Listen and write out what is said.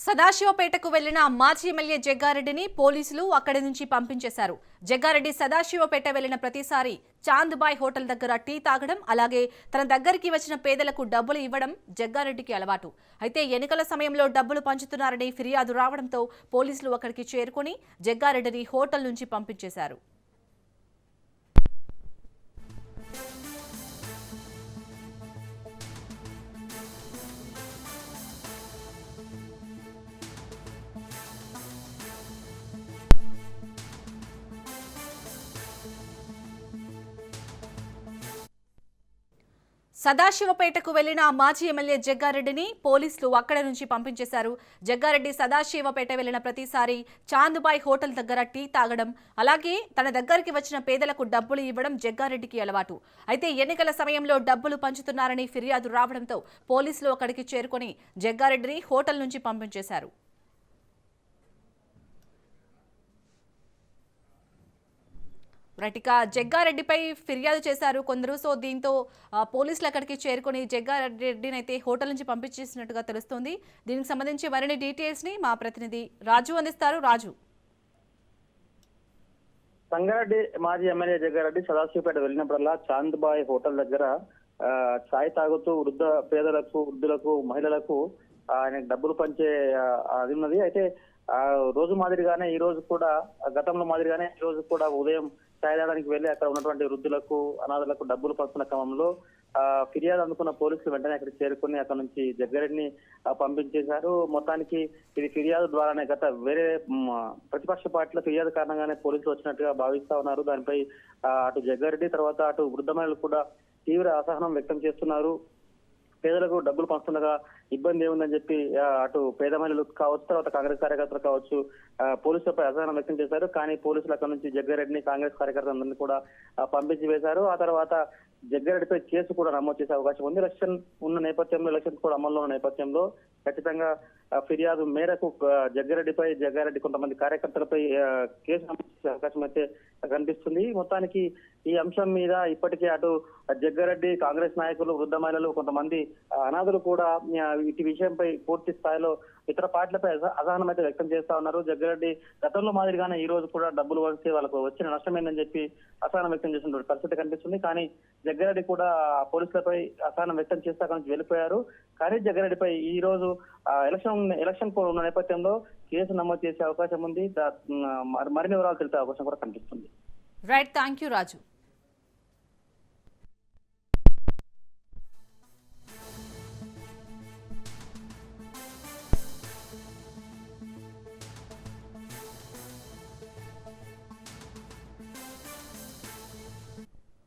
సదాశివపేటకు వెళ్లిన మాజీ ఎమ్మెల్యే జగ్గారెడ్డిని పోలీసులు అక్కడి నుంచి పంపించేశారు. జగ్గారెడ్డి సదాశివపేట వెళ్లిన ప్రతిసారి చాంద్బాయ్ హోటల్ దగ్గర టీ తాగడం, అలాగే తన దగ్గరికి వచ్చిన పేదలకు డబ్బులు ఇవ్వడం జగ్గారెడ్డికి అలవాటు. అయితే ఎన్నికల సమయంలో డబ్బులు పంచుతున్నారని ఫిర్యాదు రావడంతో పోలీసులు అక్కడికి చేరుకుని జగ్గారెడ్డిని హోటల్ నుంచి పంపించేశారు. సదాశివపేటకు వెళ్లిన మాజీ ఎమ్మెల్యే జగ్గారెడ్డిని పోలీసులు అక్కడి నుంచి పంపించేశారు. జగ్గారెడ్డి సదాశివపేట వెళ్లిన ప్రతిసారి చాంద్బాయ్ హోటల్ దగ్గర టీ తాగడం, అలాగే తన దగ్గరికి వచ్చిన పేదలకు డబ్బులు ఇవ్వడం జగ్గారెడ్డికి అలవాటు. అయితే ఎన్నికల సమయంలో డబ్బులు పంచుతున్నారని ఫిర్యాదు రావడంతో పోలీసులు అక్కడికి చేరుకుని జగ్గారెడ్డిని హోటల్ నుంచి పంపించేశారు. జగ్గారెడ్డిపై ఫిర్యాదు చేశారు కొందరు. సో దీంతో పోలీసులు అక్కడికి చేరుకుని జగ్గారెడ్డిని అయితే హోటల్ నుంచి పంపించేసినట్టుగా తెలుస్తోంది. దీనికి సంబంధించి మరిన్ని డీటెయిల్స్ ని మా ప్రతినిధి రాజు అందిస్తారు. రాజు, సంగారెడ్డి మాజీ ఎమ్మెల్యే జగ్గారెడ్డి సదాశివపేట వెళ్ళినప్పుడల్లా చాంద్బాయ్ హోటల్ దగ్గర ఛాయ్ తాగుతూ పేదలకు, వృద్ధులకు, మహిళలకు ఆయన డబ్బులు పంచే అది ఉన్నది. అయితే రోజు మాదిరిగానే ఈ రోజు కూడా, గతంలో మాదిరిగానే ఈ రోజు కూడా ఉదయం ఛాయ్ తాగడానికి వెళ్లి అక్కడ ఉన్నటువంటి వృద్ధులకు, అనాథలకు డబ్బులు పంచుతున్న క్రమంలో ఫిర్యాదు అందుకున్న పోలీసులు వెంటనే అక్కడికి చేరుకుని అక్కడ నుంచి జగ్గారెడ్డిని పంపించేశారు. మొత్తానికి ఇది ఫిర్యాదు ద్వారానే వేరే ప్రతిపక్ష పార్టీల ఫిర్యాదు కారణంగానే పోలీసులు వచ్చినట్టుగా భావిస్తా ఉన్నారు. దానిపై అటు జగ్గారెడ్డి, తర్వాత అటు వృద్ధ మహిళలు కూడా తీవ్ర అసహనం వ్యక్తం చేస్తున్నారు. పేదలకు డబ్బులు పంచుతుండగా ఇబ్బంది ఏముందని చెప్పి అటు పేద మహిళలు కావచ్చు, తర్వాత కాంగ్రెస్ కార్యకర్తలు కావచ్చు పోలీసులపై అసహనం వ్యక్తం చేశారు. కానీ పోలీసులు అక్కడ నుంచి జగ్గారెడ్డిని, కాంగ్రెస్ కార్యకర్తలందరినీ కూడా పంపించి వేశారు. ఆ తర్వాత జగ్గారెడ్డిపై కేసు కూడా నమోదు చేసే అవకాశం ఉంది. ఎలక్షన్ ఉన్న నేపథ్యంలో, ఎలక్షన్ కూడా అమల్లో ఉన్న నేపథ్యంలో ఖచ్చితంగా ఫిర్యాదు మేరకు జగ్గారెడ్డి కొంతమంది కార్యకర్తలపై కేసు నమోదు చేసే అవకాశం అయితే కనిపిస్తుంది. మొత్తానికి ఈ అంశం మీద ఇప్పటికే అటు జగ్గారెడ్డి, కాంగ్రెస్ నాయకులు, వృద్ధ మహిళలు, కొంతమంది అనాథులు కూడా ఇటు విషయంపై పూర్తి స్థాయిలో ఇతర పార్టీలపై అసహనం అయితే వ్యక్తం చేస్తా ఉన్నారు. జగ్గారెడ్డి గతంలో మాదిరిగానే ఈ రోజు కూడా డబ్బులు వస్తే వాళ్ళకు వచ్చిన నష్టమైందని చెప్పి అసహనం వ్యక్తం చేసిన పరిస్థితి కనిపిస్తుంది. కానీ జగ్గారెడ్డి కూడా పోలీసులపై అసహనం వ్యక్తం చేస్తే అక్కడి నుంచి వెళ్ళిపోయారు. కానీ జగ్గారెడ్డిపై ఈ రోజు ఎలక్షన్ ఉన్న నేపథ్యంలో కేసు నమోదు చేసే అవకాశం ఉంది. మరిన్ని వివరాలు తెలిపే అవకాశం కూడా కనిపిస్తుంది. Right, thank you Raju.